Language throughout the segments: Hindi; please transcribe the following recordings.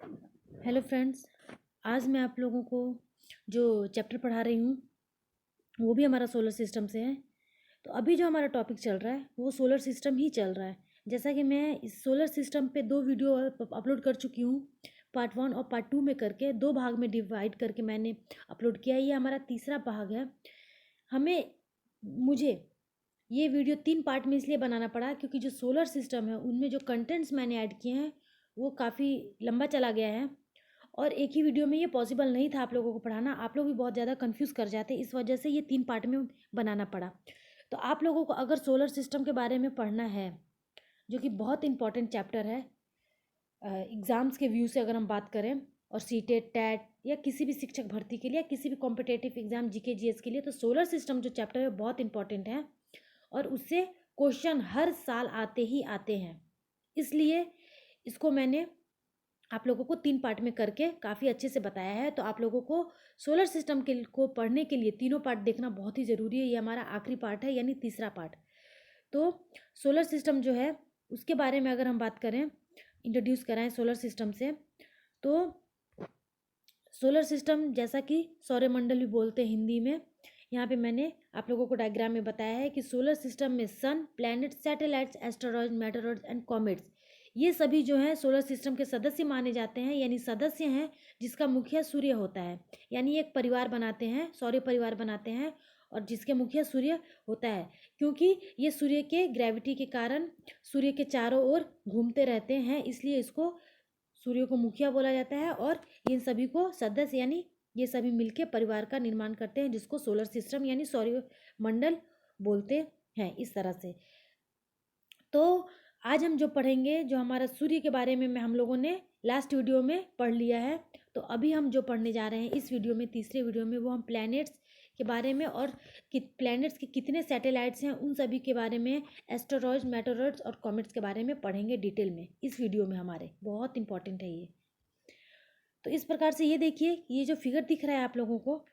Hello friends. आज मैं आप लोगों को जो चैप्टर पढ़ा रही हूँ वो भी हमारा सोलर सिस्टम से है। तो अभी जो हमारा टॉपिक चल रहा है वो सोलर सिस्टम ही चल रहा है। जैसा कि मैं इस सोलर सिस्टम पे 2 वीडियो अपलोड कर चुकी हूँ, पार्ट 1 और पार्ट 2 में करके 2 भाग में डिवाइड करके मैंने अपलोड किया है। ये हमारा तीसरा भाग है। मुझे ये वीडियो 3 पार्ट में इसलिए बनाना पड़ा क्योंकि जो सोलर सिस्टम है उनमें जो कंटेंट्स मैंने ऐड किए हैं वो काफ़ी लंबा चला गया है और एक ही वीडियो में ये पॉसिबल नहीं था आप लोगों को पढ़ाना। आप लोग भी बहुत ज़्यादा कंफ्यूज कर जाते, इस वजह से ये 3 पार्ट में बनाना पड़ा। तो आप लोगों को अगर सोलर सिस्टम के बारे में पढ़ना है, जो कि बहुत इंपॉर्टेंट चैप्टर है एग्ज़ाम्स के व्यू से अगर हम बात करें, और सीटेट टैट या किसी भी शिक्षक भर्ती के लिए या किसी भी कॉम्पिटेटिव एग्जाम जीके जीएस के लिए, तो सोलर सिस्टम जो चैप्टर है बहुत इंपॉर्टेंट है और उससे क्वेश्चन हर साल आते ही आते हैं। इसलिए इसको मैंने आप लोगों को 3 पार्ट में करके काफ़ी अच्छे से बताया है। तो आप लोगों को सोलर सिस्टम के को पढ़ने के लिए तीनों पार्ट देखना बहुत ही ज़रूरी है। ये हमारा आखिरी पार्ट है, यानी तीसरा पार्ट। तो सोलर सिस्टम जो है उसके बारे में अगर हम बात करें, इंट्रोड्यूस कराएं सोलर सिस्टम से, तो सोलर सिस्टम जैसा कि सौरमंडल भी बोलते हैं हिंदी में। यहाँ पे मैंने आप लोगों को डायग्राम में बताया है कि सोलर सिस्टम में sun, planet, satellites, asteroid, meteoroids and comets, ये सभी जो हैं सोलर सिस्टम के सदस्य माने जाते हैं, यानी सदस्य हैं जिसका मुखिया सूर्य होता है। यानी एक परिवार बनाते हैं, सौर परिवार बनाते हैं और जिसके मुखिया सूर्य होता है, क्योंकि ये सूर्य के ग्रेविटी के कारण सूर्य के चारों ओर घूमते रहते हैं, इसलिए इसको सूर्य को मुखिया बोला जाता है। और इन सभी को सदस्य, यानी ये सभी मिलके परिवार का निर्माण करते हैं, जिसको सोलर सिस्टम यानी सौर मंडल बोलते हैं। इस तरह से तो आज हम जो पढ़ेंगे, जो हमारा सूर्य के बारे में हम लोगों ने लास्ट वीडियो में पढ़ लिया है, तो अभी हम जो पढ़ने जा रहे हैं इस वीडियो में, तीसरे वीडियो में, वो हम प्लैनेट्स के बारे में और प्लैनेट्स के कितने सैटेलाइट्स हैं उन सभी के बारे में, एस्टेरॉयड्स, मेटेरॉइड्स और कॉमेट्स के बारे में पढ़ेंगे डिटेल में इस वीडियो में। हमारे बहुत इंपॉर्टेंट है ये। तो इस प्रकार से ये देखिए, ये जो फिगर दिख रहा है आप लोगों को,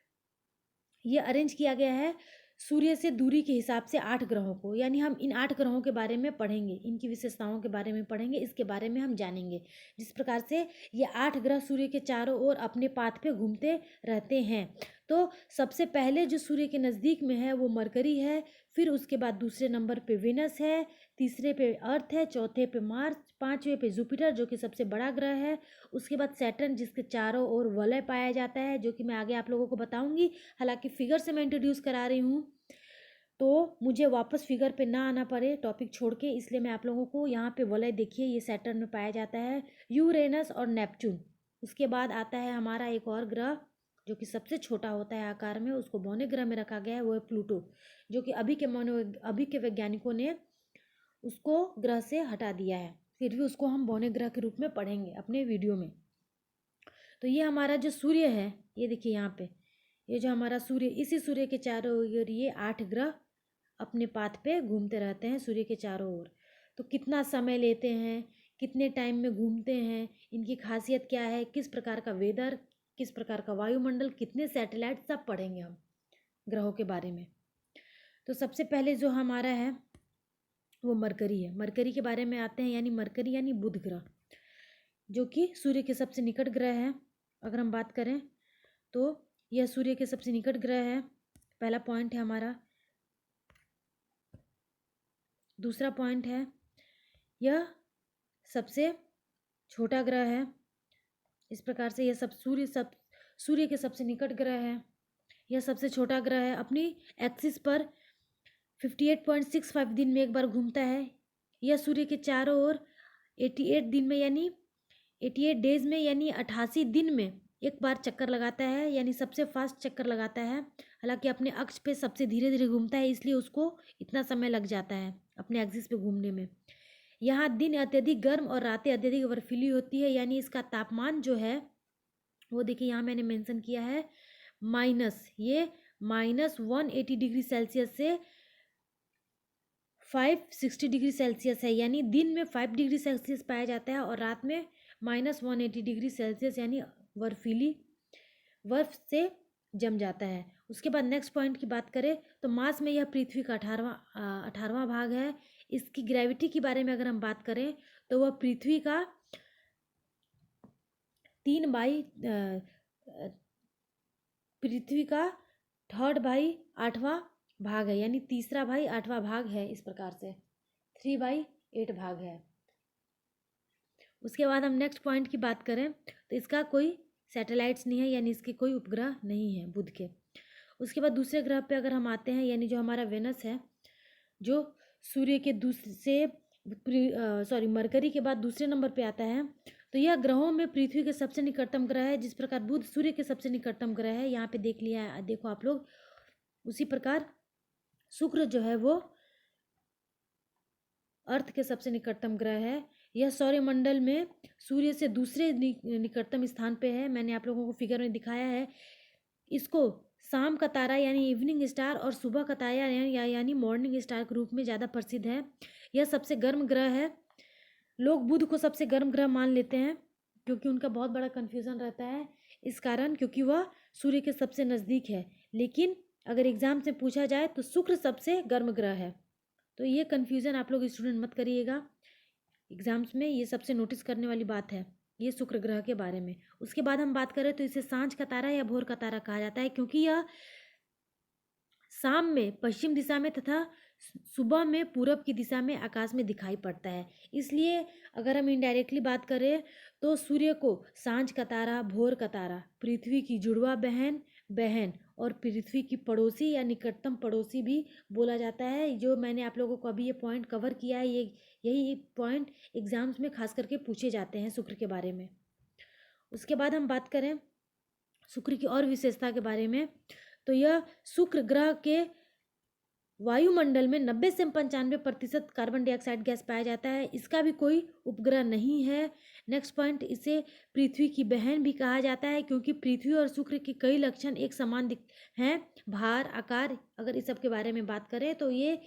ये अरेंज किया गया है सूर्य से दूरी के हिसाब से 8 ग्रहों को। यानी हम इन 8 ग्रहों के बारे में पढ़ेंगे, इनकी विशेषताओं के बारे में पढ़ेंगे, इसके बारे में हम जानेंगे। जिस प्रकार से ये 8 ग्रह सूर्य के चारों ओर अपने पाथ पे घूमते रहते हैं। तो सबसे पहले जो सूर्य के नज़दीक में है वो मरकरी है, फिर उसके बाद दूसरे नंबर पे वेनस है, तीसरे पे अर्थ है, चौथे पे मार्स, पांचवे पे जुपिटर जो कि सबसे बड़ा ग्रह है, उसके बाद सैटर्न जिसके चारों ओर वलय पाया जाता है, जो कि मैं आगे आप लोगों को बताऊंगी। हालांकि फिगर से मैं इंट्रोड्यूस करा रही हूँ तो मुझे वापस फिगर पे ना आना पड़े टॉपिक छोड़ के, इसलिए मैं आप लोगों को यहाँ पे वलय देखिए, ये सैटर्न में पाया जाता है, यूरेनस और नेपच्यून। उसके बाद आता है हमारा एक और ग्रह जो कि सबसे छोटा होता है आकार में, उसको बौने ग्रह में रखा गया है, वो है प्लूटो, जो कि अभी के वैज्ञानिकों ने उसको ग्रह से हटा दिया है, फिर भी उसको हम बौने ग्रह के रूप में पढ़ेंगे अपने वीडियो में। तो ये हमारा जो सूर्य है, ये देखिए यहाँ पे, ये जो हमारा सूर्य, इसी सूर्य के चारों ओर ये 8 ग्रह अपने पाथ पे घूमते रहते हैं सूर्य के चारों ओर। तो कितना समय लेते हैं, कितने टाइम में घूमते हैं, इनकी खासियत क्या है, किस प्रकार का वेदर, किस प्रकार का वायुमंडल, कितने सैटेलाइट, सब पढ़ेंगे हम ग्रहों के बारे में। तो सबसे पहले जो हमारा है वो मरकरी है। मरकरी के बारे में आते हैं, यानी मरकरी यानी बुध ग्रह, जो कि सूर्य के सबसे निकट ग्रह है। अगर हम बात करें तो यह सूर्य के सबसे निकट ग्रह है, पहला पॉइंट है हमारा। दूसरा पॉइंट है, यह सबसे छोटा ग्रह है। इस प्रकार से यह सूर्य के सबसे निकट ग्रह है, यह सबसे छोटा ग्रह है। अपनी एक्सिस पर 58.65 दिन में एक बार घूमता है। यह सूर्य के चारों ओर 88 दिन में, यानी 88 डेज में, यानी 88 दिन में एक बार चक्कर लगाता है, यानी सबसे फास्ट चक्कर लगाता है। हालांकि अपने अक्ष पे सबसे धीरे धीरे घूमता है, इसलिए उसको इतना समय लग जाता है अपने एक्सिस पे घूमने में। यहाँ दिन अत्यधिक गर्म और रातें अत्यधिक बर्फीली होती है, यानी इसका तापमान जो है वो देखिए यहाँ मैंने मेंशन किया है ये -180 डिग्री सेल्सियस से 560 डिग्री सेल्सियस है। यानी दिन में 5 डिग्री सेल्सियस पाया जाता है और रात में -180 डिग्री सेल्सियस, यानी बर्फ से जम जाता है। उसके बाद नेक्स्ट पॉइंट की बात करें तो मास में यह पृथ्वी का 18वां भाग है। इसकी ग्रेविटी के बारे में अगर हम बात करें तो वह पृथ्वी का 3 बाई पृथ्वी का 3rd बाई 8वां भाग है, यानी तीसरा भाई 8वां भाग है। इस प्रकार से 3/8 भाग है। उसके बाद हम नेक्स्ट पॉइंट की बात करें तो इसका कोई सैटेलाइट्स नहीं है, यानी इसके कोई उपग्रह नहीं है बुध के। उसके बाद दूसरे ग्रह पे अगर हम आते हैं, यानी जो हमारा वेनस है, जो सूर्य के मरकरी के बाद दूसरे नंबर पे आता है। तो यह ग्रहों में पृथ्वी के सबसे निकटतम ग्रह है। जिस प्रकार बुध सूर्य के सबसे निकटतम ग्रह है, यहाँ पे देख लिया है, देखो आप लोग, उसी प्रकार शुक्र जो है वो अर्थ के सबसे निकटतम ग्रह है। यह सौरमंडल में सूर्य से दूसरे निकटतम स्थान पे है। मैंने आप लोगों को फिगर में दिखाया है। इसको शाम का तारा यानी इवनिंग स्टार और सुबह का तारा यानी मॉर्निंग स्टार के रूप में ज़्यादा प्रसिद्ध है। यह सबसे गर्म ग्रह है। लोग बुध को सबसे गर्म ग्रह मान लेते हैं क्योंकि उनका बहुत बड़ा कन्फ्यूज़न रहता है इस कारण, क्योंकि वह सूर्य के सबसे नज़दीक है। लेकिन अगर एग्ज़ाम से पूछा जाए तो शुक्र सबसे गर्म ग्रह है। तो ये कन्फ्यूज़न आप लोग स्टूडेंट मत करिएगा, एग्ज़ाम्स में ये सबसे नोटिस करने वाली बात है, ये शुक्र ग्रह के बारे में। उसके बाद हम बात करें तो इसे सांझ का तारा या भोर का तारा कहा जाता है, क्योंकि यह शाम में पश्चिम दिशा में तथा सुबह में पूरब की दिशा में आकाश में दिखाई पड़ता है। इसलिए अगर हम इनडायरेक्टली बात करें तो सूर्य को सांझ का तारा, भोर का तारा, पृथ्वी की जुड़वा बहन और पृथ्वी की पड़ोसी या निकटतम पड़ोसी भी बोला जाता है। जो मैंने आप लोगों को अभी ये पॉइंट कवर किया है, यही पॉइंट एग्जाम्स में खास करके पूछे जाते हैं शुक्र के बारे में। उसके बाद हम बात करें शुक्र की और विशेषता के बारे में, तो यह शुक्र ग्रह के वायुमंडल में 90 से 95% कार्बन डाइऑक्साइड गैस पाया जाता है। इसका भी कोई उपग्रह नहीं है। नेक्स्ट पॉइंट, इसे पृथ्वी की बहन भी कहा जाता है क्योंकि पृथ्वी और शुक्र के कई लक्षण एक समान हैं। भार, आकार, अगर इस सब के बारे में बात करें तो ये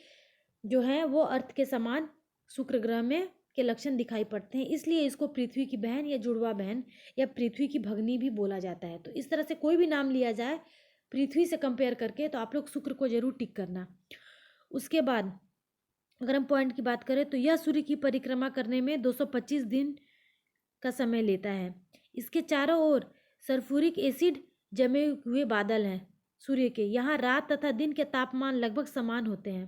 जो है वो अर्थ के समान शुक्र ग्रह में के लक्षण दिखाई पड़ते हैं। इसलिए इसको पृथ्वी की बहन या जुड़वा बहन या पृथ्वी की भगनी भी बोला जाता है। तो इस तरह से कोई भी नाम लिया जाए पृथ्वी से कंपेयर करके तो आप लोग शुक्र को जरूर टिक करना। उसके बाद अगर हम पॉइंट की बात करें तो यह सूर्य की परिक्रमा करने में 225 दिन का समय लेता है। इसके चारों ओर सल्फ्यूरिक एसिड जमे हुए बादल हैं सूर्य के। यहाँ रात तथा दिन के तापमान लगभग समान होते हैं।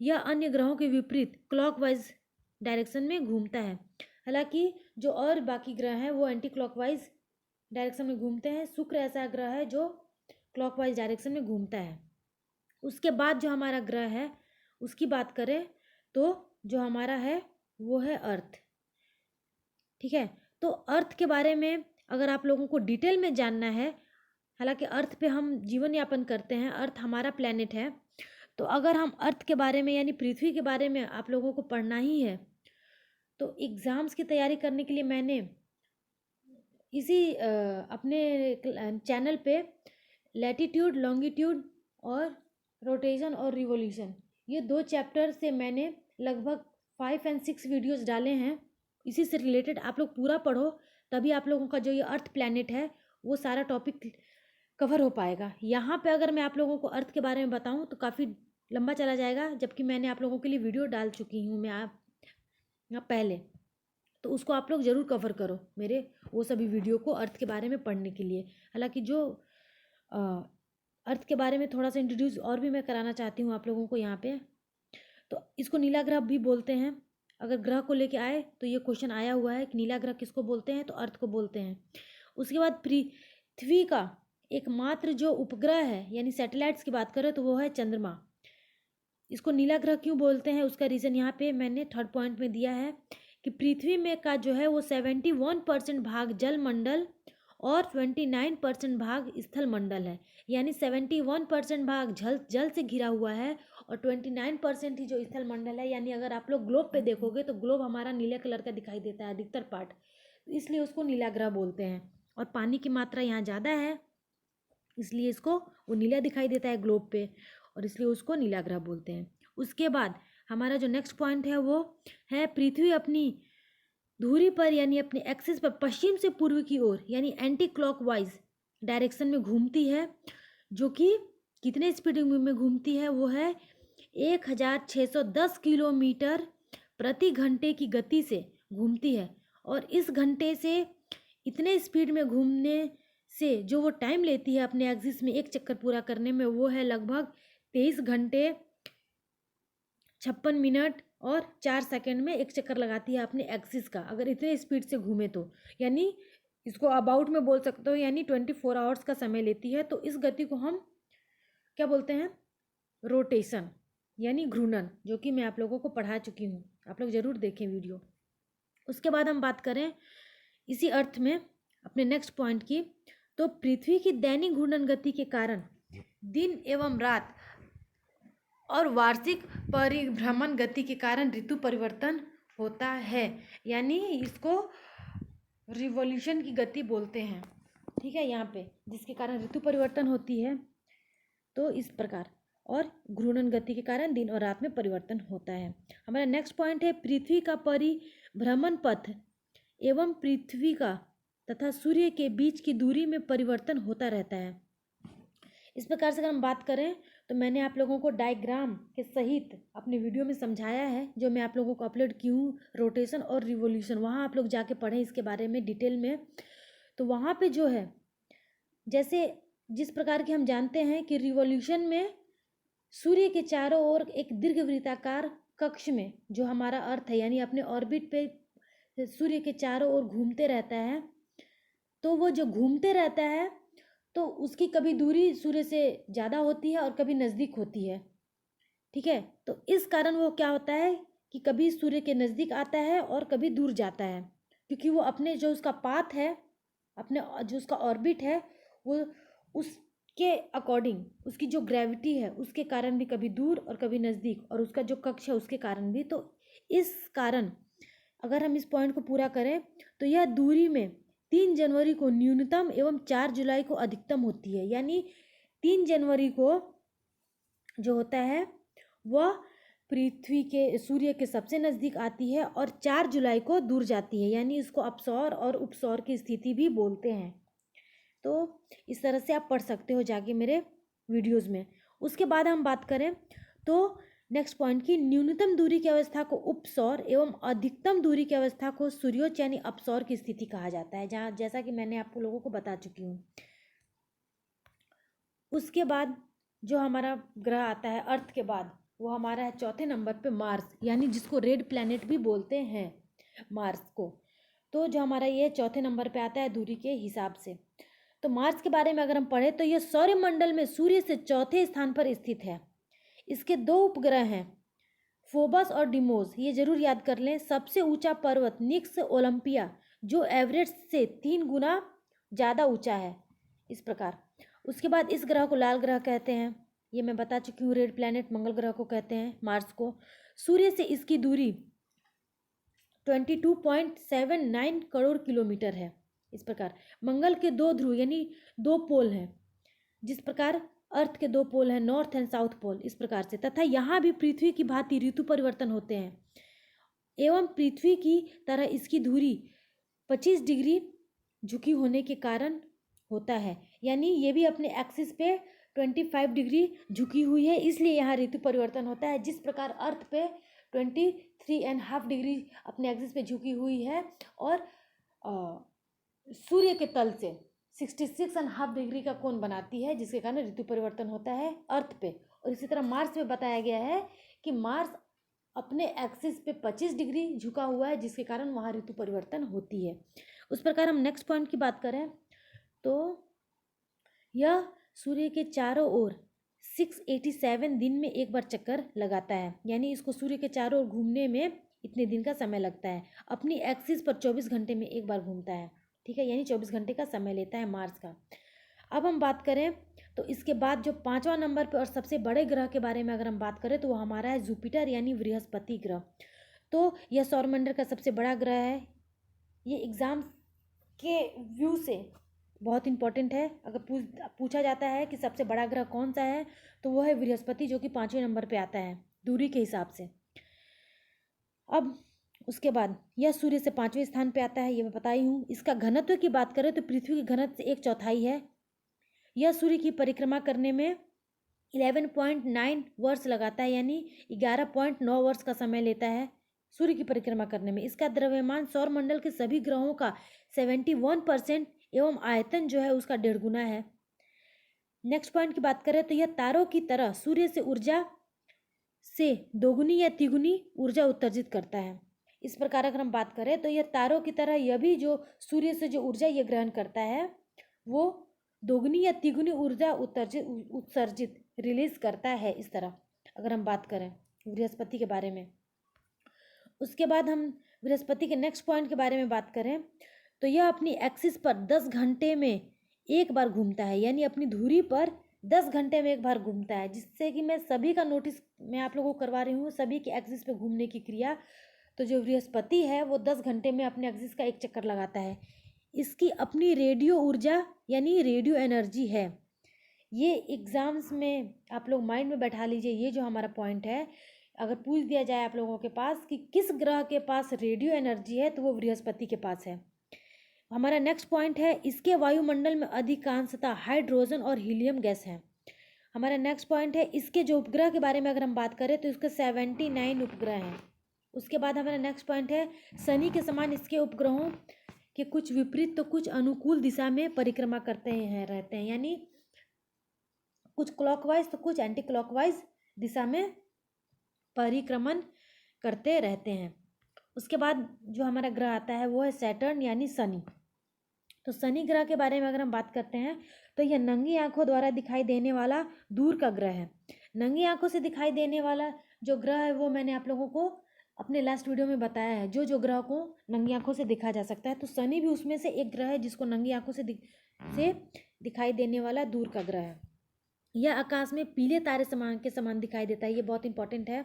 यह अन्य ग्रहों के विपरीत क्लॉकवाइज डायरेक्शन में घूमता है। हालांकि जो और बाकी ग्रह हैं वो एंटी क्लॉकवाइज डायरेक्शन में घूमते हैं। शुक्र ऐसा ग्रह है जो क्लॉकवाइज डायरेक्शन में घूमता है। उसके बाद जो हमारा ग्रह है उसकी बात करें तो जो हमारा है वो है अर्थ। ठीक है, तो अर्थ के बारे में अगर आप लोगों को डिटेल में जानना है, हालांकि अर्थ पे हम जीवन यापन करते हैं, अर्थ हमारा प्लेनेट है, तो अगर हम अर्थ के बारे में यानी पृथ्वी के बारे में आप लोगों को पढ़ना ही है तो एग्ज़ाम्स की तैयारी करने के लिए मैंने इसी अपने चैनल पे लैटिट्यूड, लॉन्गिट्यूड और रोटेशन और रिवोल्यूशन, ये 2 चैप्टर से मैंने लगभग 5 और 6 वीडियोस डाले हैं। इसी से रिलेटेड आप लोग पूरा पढ़ो, तभी आप लोगों का जो ये अर्थ प्लैनेट है वो सारा टॉपिक कवर हो पाएगा। यहाँ पे अगर मैं आप लोगों को अर्थ के बारे में बताऊँ तो काफ़ी लंबा चला जाएगा, जबकि मैंने आप लोगों के लिए वीडियो डाल चुकी हूँ मैं आप पहले, तो उसको आप लोग ज़रूर कवर करो मेरे वो सभी वीडियो को अर्थ के बारे में पढ़ने के लिए। हालांकि जो अर्थ के बारे में थोड़ा सा इंट्रोड्यूस और भी मैं कराना चाहती हूँ आप लोगों को यहाँ पे। तो इसको नीला ग्रह भी बोलते हैं। अगर ग्रह को लेके आए तो ये क्वेश्चन आया हुआ है कि नीला ग्रह किसको बोलते हैं, तो अर्थ को बोलते हैं। उसके बाद पृथ्वी का एकमात्र जो उपग्रह है यानी सैटेलाइट्स की बात करें तो वो है चंद्रमा। इसको नीला ग्रह क्यों बोलते हैं उसका रीज़न यहाँ पे मैंने 3rd पॉइंट में दिया है कि पृथ्वी में का जो है वो 71% भाग जल मंडल और 29% भाग स्थल मंडल है। यानी 71% भाग जल से घिरा हुआ है और 29% ही जो स्थल मंडल है। यानी अगर आप लोग ग्लोब पे देखोगे तो ग्लोब हमारा नीले कलर का दिखाई देता है अधिकतर पार्ट, इसलिए उसको नीला ग्रह बोलते हैं। और पानी की मात्रा यहाँ ज़्यादा है इसलिए इसको वो नीला दिखाई देता है ग्लोब पे, और इसलिए उसको नीला ग्रह बोलते हैं। उसके बाद हमारा जो नेक्स्ट पॉइंट है वो है पृथ्वी अपनी धुरी पर यानी अपने एक्सिस पर पश्चिम से पूर्व की ओर यानी एंटी क्लॉकवाइज डायरेक्शन में घूमती है, जो कि कितने स्पीड में घूमती है, वो है 1610 किलोमीटर प्रति घंटे की गति से घूमती है। और इस घंटे से इतने स्पीड में घूमने से जो वो टाइम लेती है अपने एक्सिस में एक चक्कर पूरा करने में, वो है लगभग 23 घंटे 56 मिनट और 4 सेकंड में एक चक्कर लगाती है अपने एक्सिस का, अगर इतने स्पीड से घूमे तो। यानी इसको अबाउट में बोल सकते हो, यानी 24 आवर्स का समय लेती है। तो इस गति को हम क्या बोलते हैं? रोटेशन यानी घूर्णन, जो कि मैं आप लोगों को पढ़ा चुकी हूँ, आप लोग ज़रूर देखें वीडियो। उसके बाद हम बात करें इसी अर्थ में अपने नेक्स्ट पॉइंट की, तो पृथ्वी की दैनिक घूर्णन गति के कारण दिन एवं रात और वार्षिक परिभ्रमण गति के कारण ऋतु परिवर्तन होता है। यानी इसको रिवॉल्यूशन की गति बोलते हैं, ठीक है, यहाँ पे, जिसके कारण ऋतु परिवर्तन होती है। तो इस प्रकार, और घूर्णन गति के कारण दिन और रात में परिवर्तन होता है। हमारा नेक्स्ट पॉइंट है पृथ्वी का परिभ्रमण पथ एवं पृथ्वी का तथा सूर्य के बीच की दूरी में परिवर्तन होता रहता है। इस प्रकार से अगर हम बात करें तो मैंने आप लोगों को डायग्राम के सहित अपने वीडियो में समझाया है, जो मैं आप लोगों को अपलोड की हूँ, रोटेशन और रिवॉल्यूशन। वहाँ आप लोग जाके पढ़ें इसके बारे में डिटेल में। तो वहाँ पे जो है, जैसे जिस प्रकार के हम जानते हैं कि रिवॉल्यूशन में सूर्य के चारों ओर एक दीर्घवृत्ताकार कक्ष में जो हमारा अर्थ है, यानी अपने ऑर्बिट पे सूर्य के चारों ओर घूमते रहता है। तो वो जो घूमते रहता है तो उसकी कभी दूरी सूर्य से ज़्यादा होती है और कभी नज़दीक होती है, ठीक है। तो इस कारण वो क्या होता है कि कभी सूर्य के नज़दीक आता है और कभी दूर जाता है, क्योंकि वो अपने जो उसका पाथ है, अपने जो उसका ऑर्बिट है, वो उसके अकॉर्डिंग, उसकी जो ग्रेविटी है उसके कारण भी कभी दूर और कभी नज़दीक, और उसका जो कक्ष है उसके कारण भी। तो इस कारण अगर हम इस पॉइंट को पूरा करें तो यह दूरी में 3 जनवरी को न्यूनतम एवं 4 जुलाई को अधिकतम होती है। यानी 3 जनवरी को जो होता है वह पृथ्वी के सूर्य के सबसे नज़दीक आती है और 4 जुलाई को दूर जाती है, यानी इसको अपसौर और उपसौर की स्थिति भी बोलते हैं। तो इस तरह से आप पढ़ सकते हो जाके मेरे वीडियोज़ में। उसके बाद हम बात करें तो नेक्स्ट पॉइंट की, न्यूनतम दूरी की अवस्था को उपसौर एवं अधिकतम दूरी की अवस्था को सूर्योच्च यानी अपसौर की स्थिति कहा जाता है, जहाँ जैसा कि मैंने आपको लोगों को बता चुकी हूँ। उसके बाद जो हमारा ग्रह आता है अर्थ के बाद, वो हमारा है चौथे नंबर पे मार्स, यानी जिसको रेड प्लैनेट भी बोलते हैं मार्स को। तो जो हमारा ये चौथे नंबर पे आता है दूरी के हिसाब से। तो मार्स के बारे में अगर हम पढ़ें तो यह सौरमंडल में सूर्य से चौथे स्थान पर स्थित है। इसके 2 उपग्रह हैं, फोबस और डिमोस, ये जरूर याद कर लें। सबसे ऊंचा पर्वत निक्स ओलंपिया, जो एवरेस्ट से 3 गुना ज़्यादा ऊंचा है, इस प्रकार। उसके बाद इस ग्रह को लाल ग्रह कहते हैं, ये मैं बता चुकी हूँ। रेड प्लैनेट मंगल ग्रह को कहते हैं, मार्स को। सूर्य से इसकी दूरी 22.79 करोड़ किलोमीटर है। इस प्रकार मंगल के 2 ध्रुव यानी 2 पोल हैं, जिस प्रकार अर्थ के 2 पोल हैं, नॉर्थ एंड साउथ पोल, इस प्रकार से। तथा यहाँ भी पृथ्वी की भांति ऋतु परिवर्तन होते हैं एवं पृथ्वी की तरह इसकी धुरी 25 डिग्री झुकी होने के कारण होता है, यानी ये भी अपने एक्सिस पे 25 डिग्री झुकी हुई है, इसलिए यहाँ ऋतु परिवर्तन होता है। जिस प्रकार अर्थ पे 23.5 डिग्री अपने एक्सिस पे झुकी हुई है और सूर्य के तल से 66.5 डिग्री का कोण बनाती है, जिसके कारण ऋतु परिवर्तन होता है अर्थ पे। और इसी तरह मार्स में बताया गया है कि मार्स अपने एक्सिस पे 25 डिग्री झुका हुआ है, जिसके कारण वहाँ ऋतु परिवर्तन होती है। उस प्रकार हम नेक्स्ट पॉइंट की बात करें तो यह सूर्य के चारों ओर 687 दिन में एक बार चक्कर लगाता है, यानी इसको सूर्य के चारों ओर घूमने में इतने दिन का समय लगता है। अपनी एक्सिस पर 24 घंटे में एक बार घूमता है, ठीक है, यानी 24 घंटे का समय लेता है मार्स का। अब हम बात करें तो इसके बाद जो 5वां नंबर पे और सबसे बड़े ग्रह के बारे में अगर हम बात करें तो वो हमारा है जुपिटर यानी बृहस्पति ग्रह। तो यह सौरमंडल का सबसे बड़ा ग्रह है। ये एग्ज़ाम के व्यू से बहुत इंपॉर्टेंट है। अगर पूछा जाता है कि सबसे बड़ा ग्रह कौन सा है तो वो है बृहस्पति, जो कि 5वें नंबर पे आता है दूरी के हिसाब से। अब उसके बाद यह सूर्य से 5वें स्थान पे आता है, ये मैं बताई हूँ। इसका घनत्व की बात करें तो पृथ्वी के घनत्व से 1/4 है। यह सूर्य की परिक्रमा करने में 11.9 वर्ष लगाता है, यानी 11.9 वर्ष का समय लेता है सूर्य की परिक्रमा करने में। इसका द्रव्यमान सौर मंडल के सभी ग्रहों का 71% एवं आयतन जो है उसका 1.5 गुना है। नेक्स्ट पॉइंट की बात करें तो यह तारों की तरह सूर्य से ऊर्जा से दोगुनी या तिगुनी ऊर्जा उत्सर्जित करता है। इस प्रकार अगर हम बात करें तो यह तारों की तरह यह भी जो सूर्य से जो ऊर्जा ये ग्रहण करता है वो दोगुनी या तिगुनी ऊर्जा उत्सर्जित रिलीज करता है। इस तरह अगर हम बात करें बृहस्पति के बारे में। उसके बाद हम बृहस्पति के नेक्स्ट पॉइंट के बारे में बात करें तो यह अपनी एक्सिस पर 10 घंटे में एक बार घूमता है, यानी अपनी धुरी पर 10 घंटे में एक बार घूमता है, जिससे कि मैं सभी का नोटिस मैं आप लोगों को करवा रही हूँ, सभी की एक्सिस पे घूमने की क्रिया। तो जो बृहस्पति है वो 10 घंटे में अपने एक्सिस का एक चक्कर लगाता है। इसकी अपनी रेडियो ऊर्जा यानी रेडियो एनर्जी है। ये एग्जाम्स में आप लोग माइंड में बैठा लीजिए, ये जो हमारा पॉइंट है अगर पूछ दिया जाए आप लोगों के पास कि किस ग्रह के पास रेडियो एनर्जी है तो वो बृहस्पति के पास है। हमारा नेक्स्ट पॉइंट है इसके वायुमंडल में अधिकांशतः हाइड्रोजन और हीलियम गैस है। हमारा नेक्स्ट पॉइंट है इसके जो उपग्रह के बारे में अगर हम बात करें तो इसके 79 उपग्रह हैं। उसके बाद हमारा नेक्स्ट पॉइंट है शनि के समान इसके उपग्रहों के कुछ विपरीत तो कुछ अनुकूल दिशा में परिक्रमा करते हैं रहते हैं, यानी कुछ क्लॉकवाइज तो कुछ एंटी क्लॉकवाइज दिशा में परिक्रमण करते रहते हैं। उसके बाद जो हमारा ग्रह आता है वो है सैटर्न यानी शनि। तो शनि ग्रह के बारे में अगर हम बात करते हैं तो यह नंगी आंखों द्वारा दिखाई देने वाला दूर का ग्रह है। नंगी आंखों से दिखाई देने वाला जो ग्रह है वो मैंने आप लोगों को अपने लास्ट वीडियो में बताया है, जो ग्रह को नंगी आंखों से देखा जा सकता है। तो शनि भी उसमें से एक ग्रह है जिसको नंगी आंखों से दिखाई देने वाला दूर का ग्रह है। यह आकाश में पीले तारे के समान दिखाई देता है। ये बहुत इंपॉर्टेंट है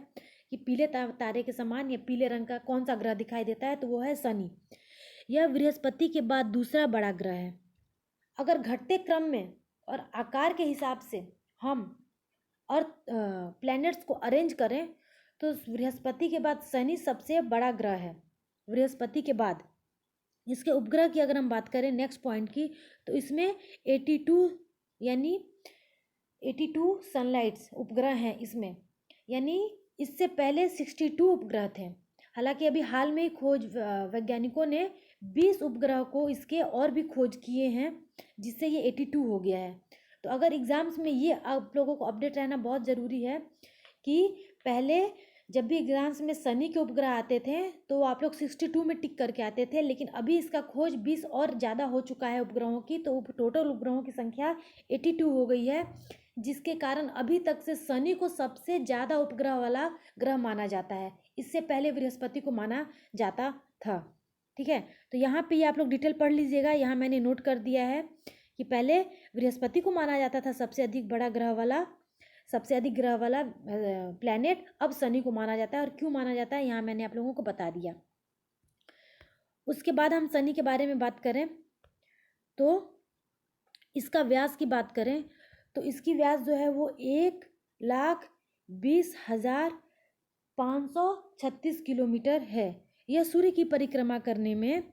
कि पीले तारे के समान या पीले रंग का कौन सा ग्रह दिखाई देता है तो वो है शनि। यह बृहस्पति के बाद दूसरा बड़ा ग्रह है। अगर घटते क्रम में और आकार के हिसाब से हम और प्लैनेट्स को अरेंज करें तो बृहस्पति के बाद शनि सबसे बड़ा ग्रह है। बृहस्पति के बाद इसके उपग्रह की अगर हम बात करें नेक्स्ट पॉइंट की तो इसमें 82 सनलाइट्स उपग्रह हैं इसमें, यानी इससे पहले 62 उपग्रह थे। हालांकि अभी हाल में ही खोज वैज्ञानिकों ने 20 उपग्रह को इसके और भी खोज किए हैं जिससे ये 82 हो गया है। तो अगर एग्ज़ाम्स में ये आप लोगों को अपडेट रहना बहुत ज़रूरी है कि पहले जब भी एग्जाम्स में शनि के उपग्रह आते थे तो आप लोग 62 में टिक करके आते थे, लेकिन अभी इसका खोज 20 और ज़्यादा हो चुका है उपग्रहों की, तो टोटल उपग्रहों की संख्या 82 हो गई है, जिसके कारण अभी तक से शनि को सबसे ज़्यादा उपग्रह वाला ग्रह माना जाता है। इससे पहले बृहस्पति को माना जाता था। ठीक है, तो यहाँ पे आप लोग डिटेल पढ़ लीजिएगा। यहाँ मैंने नोट कर दिया है कि पहले बृहस्पति को माना जाता था सबसे अधिक बड़ा ग्रह वाला, सबसे अधिक ग्रह वाला प्लैनेट, अब शनि को माना जाता है। और क्यों माना जाता है यहाँ मैंने आप लोगों को बता दिया। उसके बाद हम शनि के बारे में बात करें तो इसका व्यास की बात करें तो इसकी व्यास जो है वो 1,20,536 किलोमीटर है। यह सूर्य की परिक्रमा करने में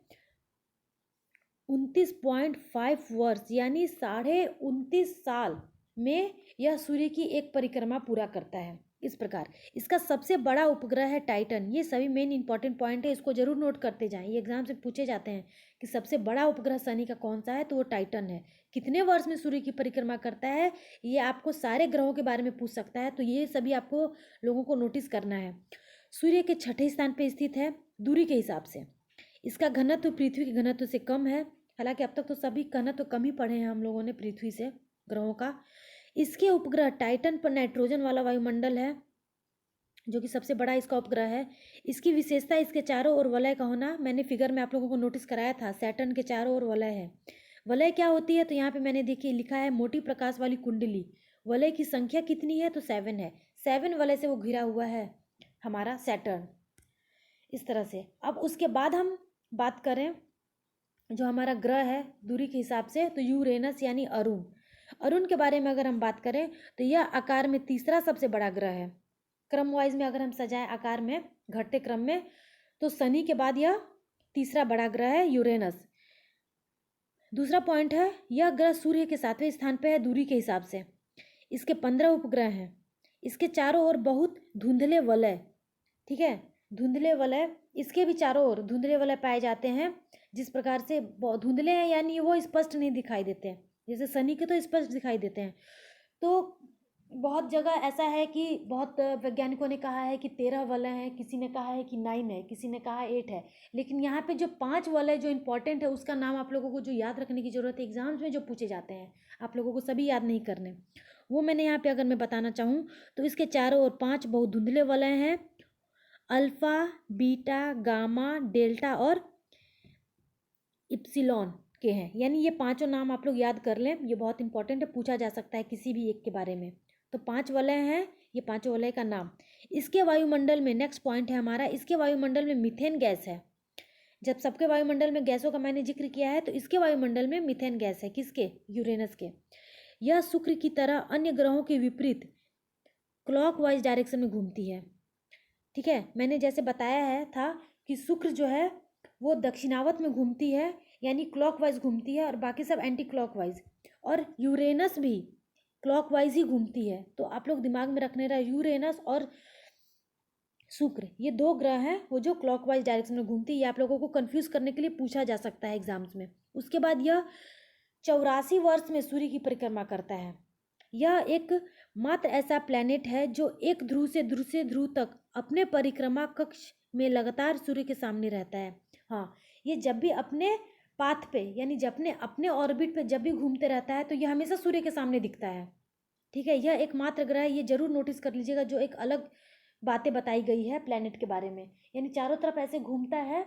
29.5 वर्ष यानी 29.5 साल में यह सूर्य की एक परिक्रमा पूरा करता है। इस प्रकार इसका सबसे बड़ा उपग्रह है टाइटन। ये सभी मेन इंपॉर्टेंट पॉइंट है, इसको जरूर नोट करते जाएं। ये एग्जाम से पूछे जाते हैं कि सबसे बड़ा उपग्रह शनि का कौन सा है, तो वो टाइटन है। कितने वर्ष में सूर्य की परिक्रमा करता है, ये आपको सारे ग्रहों के बारे में पूछ सकता है, तो ये सभी आपको लोगों को नोटिस करना है। सूर्य के छठे स्थान पर स्थित है दूरी के हिसाब से। इसका घनत्व पृथ्वी के घनत्व से कम है। हालांकि अब तक तो सभी घनत्व कम ही पढ़े हैं हम लोगों ने पृथ्वी से ग्रहों का। इसके उपग्रह टाइटन पर नाइट्रोजन वाला वायुमंडल है जो कि सबसे बड़ा इसका उपग्रह है। इसकी विशेषता इसके चारों ओर वलय का होना, मैंने फिगर में आप लोगों को नोटिस कराया था। सैटर्न के चारों ओर वलय है। वलय क्या होती है तो यहाँ पे मैंने देखिए लिखा है मोटी प्रकाश वाली कुंडली। वलय की संख्या कितनी है तो 7 है। 7 वलय से वो घिरा हुआ है हमारा सैटर्न। इस तरह से अब उसके बाद हम बात करें जो हमारा ग्रह है दूरी के हिसाब से तो यूरेनस यानी अरुण। अरुण के बारे में अगर हम बात करें तो यह आकार में तीसरा सबसे बड़ा ग्रह है। क्रम वाइज में अगर हम सजाएं आकार में घटते क्रम में तो शनि के बाद यह तीसरा बड़ा ग्रह है यूरेनस। दूसरा पॉइंट है यह ग्रह सूर्य के 7वें स्थान पर है दूरी के हिसाब से। इसके 15 उपग्रह हैं। इसके चारों ओर बहुत धुंधले वलय, ठीक है, धुंधले वलय, इसके भी चारों ओर धुंधले वलय पाए जाते हैं। जिस प्रकार से धुंधले हैं यानी वो स्पष्ट नहीं दिखाई देते हैं, जैसे शनि के तो स्पष्ट दिखाई देते हैं। तो बहुत जगह ऐसा है कि बहुत वैज्ञानिकों ने कहा है कि 13 वलय हैं, किसी ने कहा है कि 9 है, किसी ने कहा 8 है, लेकिन यहाँ पे जो 5 वलय जो इंपॉर्टेंट है उसका नाम आप लोगों को जो याद रखने की जरूरत है, एग्जाम्स में जो पूछे जाते हैं, आप लोगों को सभी याद नहीं करने, वो मैंने यहाँ पे अगर मैं बताना चाहूँ तो इसके चारों ओर 5 बहुत धुंधले वलय हैं, अल्फा, बीटा, गामा, डेल्टा और इप्सिलॉन के हैं। यानी ये पांचों नाम आप लोग याद कर लें, ये बहुत इंपॉर्टेंट है, पूछा जा सकता है किसी भी एक के बारे में। तो 5 वलय हैं, ये पांचों वलय का नाम। इसके वायुमंडल में, नेक्स्ट पॉइंट है हमारा, इसके वायुमंडल में मीथेन गैस है। जब सबके वायुमंडल में गैसों का मैंने जिक्र किया है तो इसके वायुमंडल में मीथेन गैस है। किसके? यूरेनस के। यह शुक्र की तरह अन्य ग्रहों के विपरीत क्लॉकवाइज डायरेक्शन में घूमती है। ठीक है, मैंने जैसे बताया है था कि शुक्र जो है वो दक्षिणावर्त में घूमती है, यानी क्लॉकवाइज घूमती है, और बाकी सब एंटी क्लॉकवाइज, और यूरेनस भी क्लॉकवाइज ही घूमती है। तो आप लोग दिमाग में रखने रहा, यूरेनस और शुक्र ये 2 ग्रह हैं वो जो क्लॉकवाइज डायरेक्शन में घूमती है। ये आप लोगों को कंफ्यूज करने के लिए पूछा जा सकता है एग्जाम्स में। उसके बाद यह 84 वर्ष में सूर्य की परिक्रमा करता है। यह एक मात्र ऐसा प्लैनेट है जो एक ध्रुव से दूसरे ध्रुव तक अपने परिक्रमा कक्ष में लगातार सूर्य के सामने रहता है। हाँ, ये जब भी अपने पाथ पे यानी जब अपने ऑर्बिट पे जब भी घूमते रहता है तो यह हमेशा सूर्य के सामने दिखता है। ठीक है, यह एकमात्र ग्रह है, ये जरूर नोटिस कर लीजिएगा, जो एक अलग बातें बताई गई है प्लैनेट के बारे में। यानी चारों तरफ ऐसे घूमता है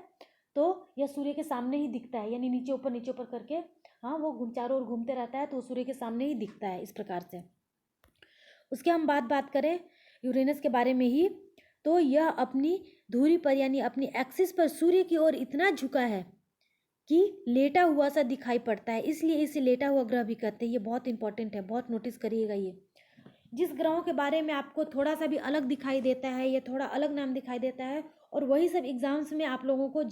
तो यह सूर्य के सामने ही दिखता है, यानी नीचे ऊपर करके, हाँ, वो चारों ओर घूमते रहता है तो वो सूर्य के सामने ही दिखता है इस प्रकार से। उसके हम बात करें यूरेनस के बारे में ही, तो यह अपनी धुरी पर यानी अपनी एक्सिस पर सूर्य की ओर इतना झुका है कि लेटा हुआ सा दिखाई पड़ता है, इसलिए इसे लेटा हुआ ग्रह भी कहते हैं। ये बहुत इंपॉर्टेंट है, बहुत नोटिस करिएगा। ये जिस ग्रहों के बारे में आपको थोड़ा सा भी अलग दिखाई देता है या थोड़ा अलग नाम दिखाई देता है, और वही सब एग्जाम्स में आप लोगों को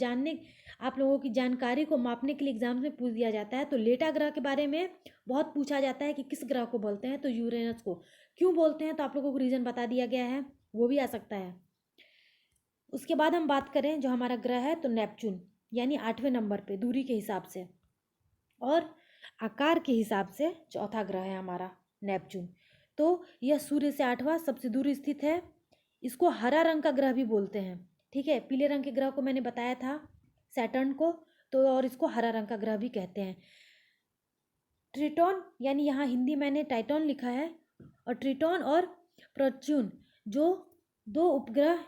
आप लोगों की जानकारी को मापने के लिए एग्जाम्स में पूछ दिया जाता है। तो लेटा ग्रह के बारे में बहुत पूछा जाता है कि किस ग्रह को बोलते हैं, तो यूरेनस को। क्यों बोलते हैं तो आप लोगों को रीज़न बता दिया गया है, वो भी आ सकता है। उसके बाद हम बात करें जो हमारा ग्रह है तो नेपच्यून, यानी 8वें नंबर पे दूरी के हिसाब से और आकार के हिसाब से चौथा ग्रह है हमारा नेपच्यून। तो यह सूर्य से 8वां सबसे दूर स्थित है। इसको हरा रंग का ग्रह भी बोलते हैं। ठीक है, पीले रंग के ग्रह को मैंने बताया था सैटर्न को, तो और इसको हरा रंग का ग्रह भी कहते हैं। ट्रिटॉन, यानी यहाँ हिंदी मैंने टाइटॉन लिखा है, और ट्रिटॉन और प्रोच्यून जो 2 उपग्रह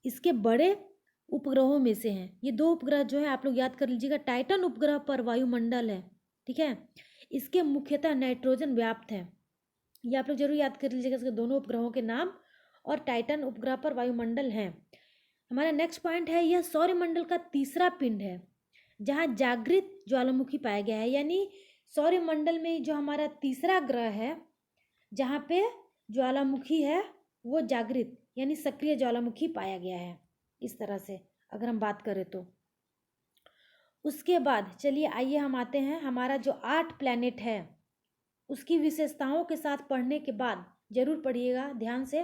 इसके बड़े उपग्रहों में से हैं। ये 2 उपग्रह जो है आप लोग याद कर लीजिएगा। टाइटन उपग्रह पर वायुमंडल है, ठीक है, इसके मुख्यतः नाइट्रोजन व्याप्त है। ये आप लोग जरूर याद कर लीजिएगा इसके दोनों उपग्रहों के नाम, और टाइटन उपग्रह पर वायुमंडल है। हमारा नेक्स्ट पॉइंट है, यह सौरमंडल का तीसरा पिंड है जहाँ जागृत ज्वालामुखी पाया गया है। यानी सौरमंडल में जो हमारा तीसरा ग्रह है जहाँ पे ज्वालामुखी है वो जागृत यानी सक्रिय ज्वालामुखी पाया गया है। इस तरह से अगर हम बात करें तो उसके बाद चलिए आइए हम आते हैं, हमारा जो 8 प्लैनेट है उसकी विशेषताओं के साथ पढ़ने के बाद, जरूर पढ़िएगा ध्यान से।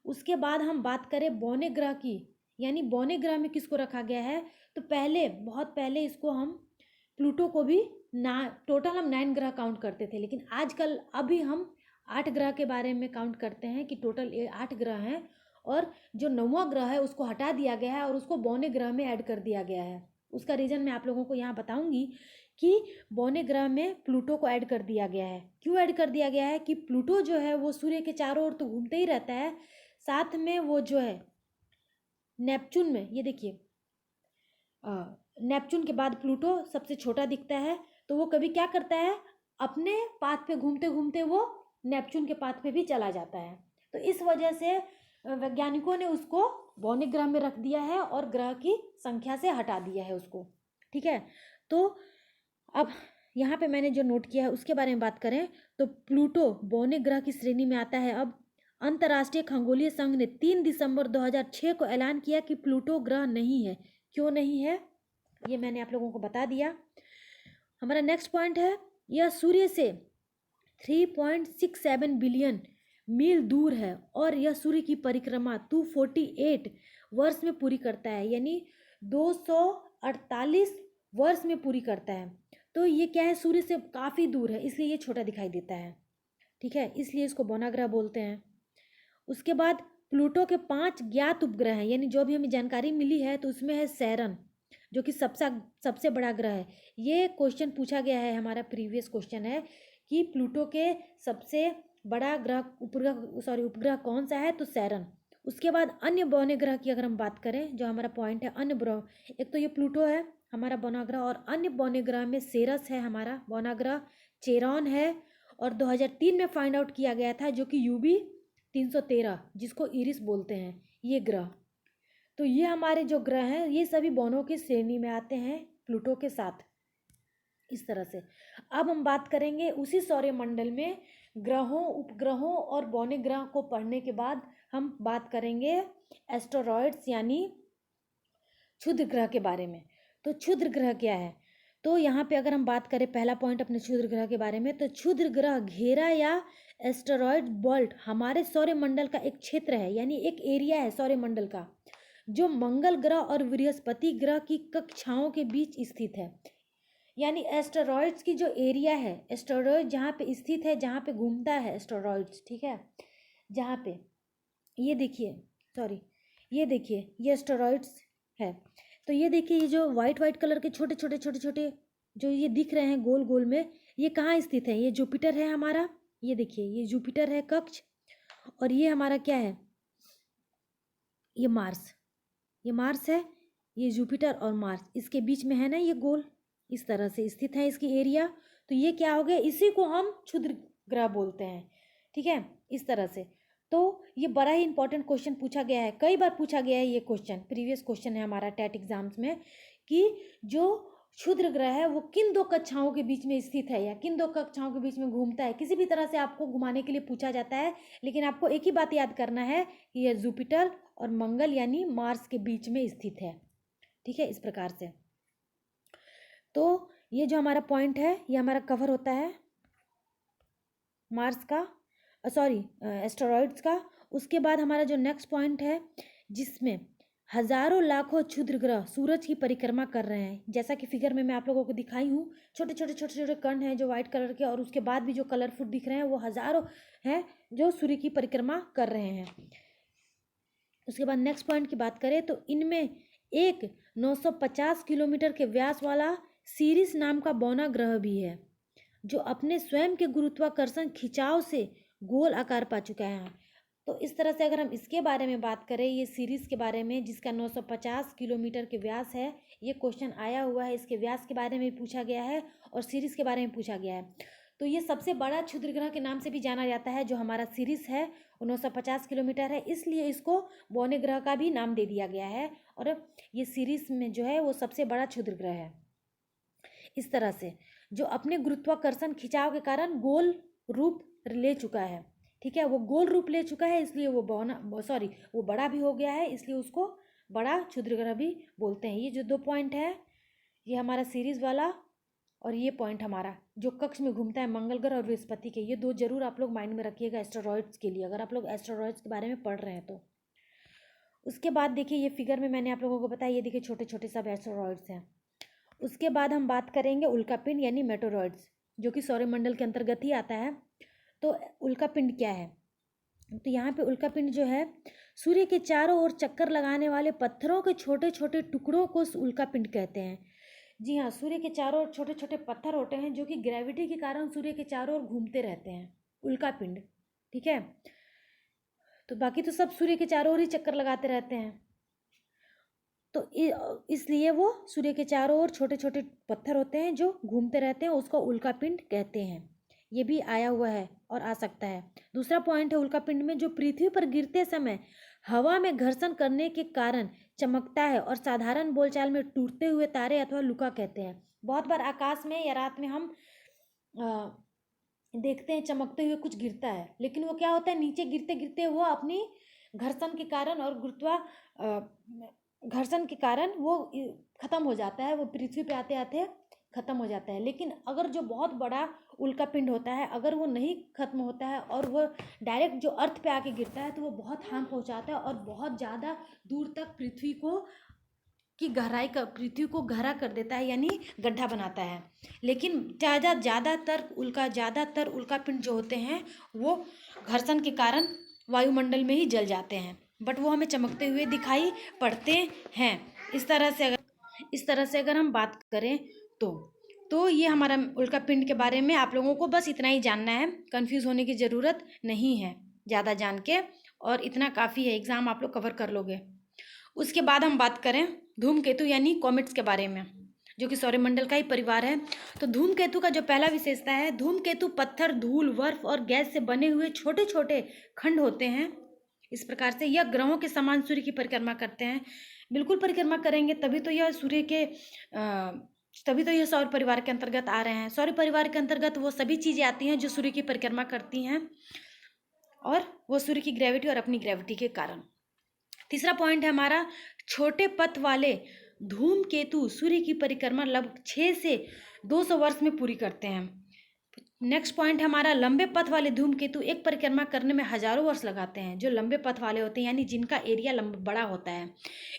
उसके बाद हम बात करें बौने ग्रह की, यानी बौने ग्रह में किसको रखा गया है, तो बहुत पहले इसको हम प्लूटो को भी टोटल हम 9 ग्रह काउंट करते थे, लेकिन आजकल अभी हम 8 ग्रह के बारे में काउंट करते हैं कि टोटल 8 ग्रह हैं, और जो 9वां ग्रह है उसको हटा दिया गया है और उसको बौने ग्रह में ऐड कर दिया गया है। उसका रीज़न मैं आप लोगों को यहाँ बताऊंगी कि बौने ग्रह में प्लूटो को ऐड कर दिया गया है। क्यों ऐड कर दिया गया है कि प्लूटो जो है वो सूर्य के चारों ओर तो घूमते ही रहता है, साथ में वो जो है नेपच्यून में, ये देखिए नेपच्यून के बाद प्लूटो सबसे छोटा दिखता है, तो वो कभी क्या करता है, अपने पाथ पे घूमते घूमते वो नेपच्यून के पाथ पे भी चला जाता है। तो इस वजह से वैज्ञानिकों ने उसको बौने ग्रह में रख दिया है और ग्रह की संख्या से हटा दिया है उसको। ठीक है, तो अब यहाँ पे मैंने जो नोट किया है उसके बारे में बात करें तो प्लूटो बौने ग्रह की श्रेणी में आता है। अब अंतर्राष्ट्रीय खगोलीय संघ ने 3 दिसंबर 2006 को ऐलान किया कि प्लूटो ग्रह नहीं है। क्यों नहीं है ये मैंने आप लोगों को बता दिया। हमारा नेक्स्ट पॉइंट है, यह सूर्य से 3.67 बिलियन मील दूर है और यह सूर्य की परिक्रमा 248 वर्ष में पूरी करता है, यानी 248 वर्ष में पूरी करता है। तो ये क्या है, सूर्य से काफ़ी दूर है, इसलिए ये छोटा दिखाई देता है। ठीक है, इसलिए इसको बौना ग्रह बोलते हैं। उसके बाद प्लूटो के 5 ज्ञात उपग्रह हैं, यानी जो भी हमें जानकारी मिली है तो उसमें है सैरन, जो कि सबसे बड़ा ग्रह है। ये क्वेश्चन पूछा गया है, हमारा प्रीवियस क्वेश्चन है कि प्लूटो के सबसे बड़ा उपग्रह कौन सा है, तो सैरन। उसके बाद अन्य बौने ग्रह की अगर हम बात करें, जो हमारा पॉइंट है अन्य ग्रह, एक तो ये प्लूटो है हमारा बौना ग्रह, और अन्य बौने ग्रह में सेरस है हमारा बौना ग्रह, चेरॉन है, और 2003 में फाइंड आउट किया गया था, जो कि यूबी 313, जिसको इरिस बोलते हैं, ये ग्रह। तो ये हमारे जो ग्रह हैं ये सभी बौनों की श्रेणी में आते हैं प्लूटो के साथ, इस तरह से। अब हम बात करेंगे उसी सौरमंडल में ग्रहों, उपग्रहों और बौने ग्रह को पढ़ने के बाद हम बात करेंगे एस्टेरॉयड्स यानी क्षुद्र ग्रह के बारे में। तो क्षुद्र ग्रह क्या है, तो यहाँ पे अगर हम बात करें पहला पॉइंट अपने क्षुद्र ग्रह के बारे में, तो क्षुद्र ग्रह घेरा या एस्टेरॉयड बेल्ट हमारे सौरमंडल का एक क्षेत्र है, यानी एक एरिया है सौरमंडल का, जो मंगल ग्रह और बृहस्पति ग्रह की कक्षाओं के बीच स्थित है। यानी एस्टेरॉयड्स की जो एरिया है, एस्टेरॉयड जहाँ पे स्थित है, जहाँ पे घूमता है एस्टेरॉयड्स, ठीक है, जहाँ पे ये देखिए, ये एस्टेरॉयड्स है। तो ये देखिए, ये जो वाइट कलर के छोटे छोटे जो ये दिख रहे हैं गोल गोल में, ये कहाँ स्थित है, ये जुपिटर है हमारा, ये देखिए ये जुपिटर है कक्ष, और ये हमारा क्या है, ये मार्स है, ये जुपिटर और मार्स, इसके बीच में है ना ये गोल, इस तरह से स्थित है इसकी एरिया। तो ये क्या हो गया, इसी को हम क्षुद्र ग्रह बोलते हैं। ठीक है, इस तरह से। तो ये बड़ा ही इंपॉर्टेंट क्वेश्चन पूछा गया है, कई बार पूछा गया है ये क्वेश्चन, प्रीवियस क्वेश्चन है हमारा टेट एग्जाम्स में, कि जो क्षुद्र ग्रह है वो किन दो कक्षाओं के बीच में स्थित है या किन दो कक्षाओं के बीच में घूमता है, किसी भी तरह से आपको घुमाने के लिए पूछा जाता है। लेकिन आपको एक ही बात याद करना है कि यह जुपिटर और मंगल यानी मार्स के बीच में स्थित है। ठीक है, इस प्रकार से। तो ये जो हमारा पॉइंट है ये हमारा कवर होता है मार्स का, एस्टेरॉयड्स का। उसके बाद हमारा जो नेक्स्ट पॉइंट है, जिसमें हजारों लाखों क्षुद्र ग्रह सूरज की परिक्रमा कर रहे हैं, जैसा कि फिगर में मैं आप लोगों को दिखाई हूँ, छोटे छोटे कण हैं जो व्हाइट कलर के, और उसके बाद भी जो कलरफुल दिख रहे हैं वो हजारों हैं जो सूर्य की परिक्रमा कर रहे हैं। उसके बाद नेक्स्ट पॉइंट की बात करें तो इनमें एक 950 किलोमीटर के व्यास वाला सीरिस नाम का बौना ग्रह भी है, जो अपने स्वयं के गुरुत्वाकर्षण खिंचाव से गोल आकार पा चुका है। तो इस तरह से अगर हम इसके बारे में बात करें, ये सीरीज के बारे में जिसका 950 किलोमीटर के व्यास है, ये क्वेश्चन आया हुआ है, इसके व्यास के बारे में पूछा गया है और सीरीज के बारे में पूछा गया है। तो ये सबसे बड़ा क्षुद्र ग्रह के नाम से भी जाना जाता है, जो हमारा सीरीज है वो 950 किलोमीटर है, इसलिए इसको बौने ग्रह का भी नाम दे दिया गया है। और ये सीरीज में जो है वो सबसे बड़ा क्षुद्र ग्रह है। इस तरह से जो अपने गुरुत्वाकर्षण खिंचाव के कारण गोल रूप ले चुका है। ठीक है, वो गोल रूप ले चुका है, इसलिए वो वो बड़ा भी हो गया है, इसलिए उसको बड़ा क्षुद्र ग्रह भी बोलते हैं। ये जो दो पॉइंट है, ये हमारा सीरीज वाला और ये पॉइंट हमारा जो कक्ष में घूमता है मंगल ग्रह और बृहस्पति के, ये दो जरूर आप लोग माइंड में रखिएगा एस्टेरॉयड्स के लिए, अगर आप लोग एस्टेरॉयड्स के बारे में पढ़ रहे हैं तो। उसके बाद देखिए ये फिगर में मैंने आप लोगों को बताया, ये देखिए छोटे छोटे सब एस्टेरॉयड्स हैं। उसके बाद हम बात करेंगे उल्कापिंड यानी मेटेरॉयड्स, जो कि सौरमंडल के अंतर्गत ही आता है। तो उल्कापिंड क्या है, तो यहाँ पे उल्कापिंड जो है सूर्य के चारों ओर चक्कर लगाने वाले पत्थरों के छोटे छोटे टुकड़ों को उल्कापिंड कहते हैं। जी हाँ, सूर्य के चारों ओर छोटे छोटे पत्थर होते हैं जो कि ग्रेविटी के कारण सूर्य के चारों ओर घूमते रहते हैं, उल्कापिंड। ठीक है, तो बाकी तो सब सूर्य के चारों ओर ही चक्कर लगाते रहते हैं, तो इसलिए वो सूर्य के चारों ओर छोटे छोटे पत्थर होते हैं जो घूमते रहते हैं, उसको उल्कापिंड कहते हैं। ये भी आया हुआ है और आ सकता है। दूसरा पॉइंट है उल्कापिंड में जो पृथ्वी पर गिरते समय हवा में घर्षण करने के कारण चमकता है और साधारण बोलचाल में टूटते हुए तारे अथवा लुका कहते हैं। बहुत बार आकाश में या रात में हम देखते हैं चमकते हुए कुछ गिरता है, लेकिन वो क्या होता है, नीचे गिरते गिरते वो अपनी घर्षण के कारण और घर्षण के कारण वो खत्म हो जाता है, वो पृथ्वी पे आते आते ख़त्म हो जाता है। लेकिन अगर जो बहुत बड़ा उल्का पिंड होता है, अगर वो नहीं ख़त्म होता है और वो डायरेक्ट जो अर्थ पे आके गिरता है, तो वो बहुत हार्म पहुंचाता है और बहुत ज़्यादा दूर तक पृथ्वी को गहरा कर देता है, यानी गड्ढा बनाता है। लेकिन ज़्यादातर उल्का पिंड जो होते हैं वो घर्षण के कारण वायुमंडल में ही जल जाते हैं, बट वो हमें चमकते हुए दिखाई पड़ते हैं। इस तरह से अगर हम बात करें तो ये हमारा उल्का पिंड के बारे में आप लोगों को बस इतना ही जानना है, कंफ्यूज होने की ज़रूरत नहीं है ज़्यादा जान के, और इतना काफ़ी है, एग्ज़ाम आप लोग कवर कर लोगे। उसके बाद हम बात करें धूमकेतु यानी कॉमेट्स के बारे में, जो कि सौरमंडल का ही परिवार है। तो धूमकेतु का जो पहला विशेषता है, धूमकेतु पत्थर, धूल, बर्फ और गैस से बने हुए छोटे छोटे खंड होते हैं। इस प्रकार से यह ग्रहों के समान सूर्य की परिक्रमा करते हैं। बिल्कुल परिक्रमा करेंगे तभी तो यह सौर परिवार के अंतर्गत आ रहे हैं। सौर परिवार के अंतर्गत वो सभी चीज़ें आती हैं जो सूर्य की परिक्रमा करती हैं, और वो सूर्य की ग्रेविटी और अपनी ग्रेविटी के कारण। तीसरा पॉइंट है हमारा, छोटे पथ वाले धूमकेतु सूर्य की परिक्रमा लगभग 6 से 200 वर्ष में पूरी करते हैं। नेक्स्ट पॉइंट है हमारा, लंबे पथ वाले धूमकेतु एक परिक्रमा करने में हजारों वर्ष लगाते हैं। जो लंबे पथ वाले होते हैं, यानी जिनका एरिया बड़ा होता है,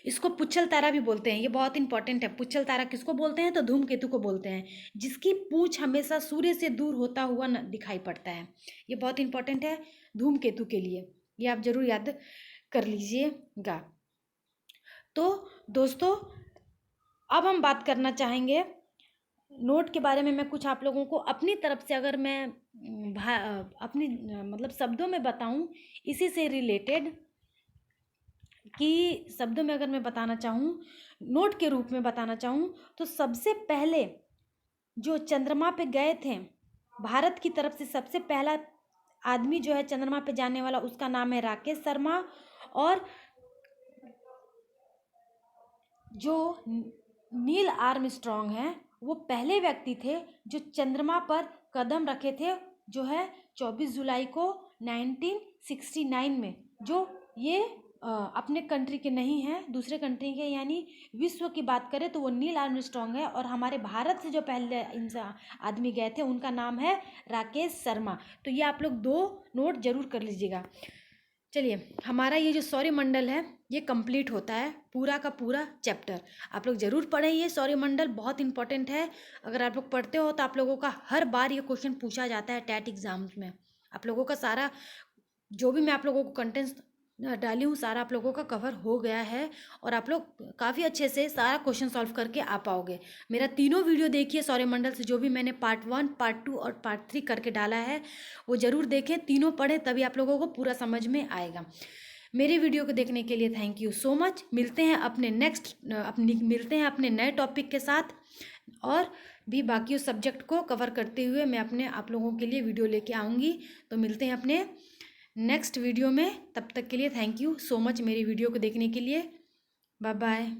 इसको पुच्छल तारा भी बोलते हैं। ये बहुत इंपॉर्टेंट है। पुच्छल तारा किसको बोलते हैं? तो धूमकेतु को बोलते हैं, जिसकी पूंछ हमेशा सूर्य से दूर होता हुआ दिखाई पड़ता है। ये बहुत इंपॉर्टेंट है धूमकेतु के लिए, ये आप जरूर याद कर लीजिएगा। तो दोस्तों, अब हम बात करना चाहेंगे नोट के बारे में। मैं कुछ आप लोगों को अपनी तरफ से, अगर मैं अपनी मतलब शब्दों में बताऊं, इसी से रिलेटेड कि शब्दों में अगर मैं बताना चाहूं, नोट के रूप में बताना चाहूं, तो सबसे पहले जो चंद्रमा पे गए थे भारत की तरफ से, सबसे पहला आदमी जो है चंद्रमा पे जाने वाला, उसका नाम है राकेश शर्मा। और जो नील आर्मस्ट्रॉन्ग है, वो पहले व्यक्ति थे जो चंद्रमा पर कदम रखे थे, जो है 24 जुलाई को 1969 में। जो ये अपने कंट्री के नहीं हैं, दूसरे कंट्री के, यानी विश्व की बात करें तो वो नील आर्मस्ट्रॉन्ग है। और हमारे भारत से जो पहले इंसान आदमी गए थे, उनका नाम है राकेश शर्मा। तो ये आप लोग 2 नोट जरूर कर लीजिएगा। चलिए, हमारा ये जो सौरमंडल है ये कंप्लीट होता है, पूरा का पूरा चैप्टर आप लोग जरूर पढ़ें। ये सौरमंडल बहुत इंपॉर्टेंट है। अगर आप लोग पढ़ते हो तो आप लोगों का हर बार ये क्वेश्चन पूछा जाता है टेट एग्जाम्स में। आप लोगों का सारा जो भी मैं आप लोगों को कंटेंट्स डाली हूँ, सारा आप लोगों का कवर हो गया है, और आप लोग काफ़ी अच्छे से सारा क्वेश्चन सॉल्व करके आ पाओगे। मेरा तीनों वीडियो देखिए सौरमंडल से, जो भी मैंने पार्ट 1, पार्ट 2 और पार्ट 3 करके डाला है, वो ज़रूर देखें, तीनों पढ़ें, तभी आप लोगों को पूरा समझ में आएगा। मेरे वीडियो को देखने के लिए थैंक यू सो मच। मिलते हैं अपने नए टॉपिक के साथ, और भी बाकी सब्जेक्ट को कवर करते हुए मैं आप लोगों के लिए वीडियो लेके आऊँगी। तो मिलते हैं अपने नेक्स्ट वीडियो में। तब तक के लिए थैंक यू सो मच मेरी वीडियो को देखने के लिए। Bye bye.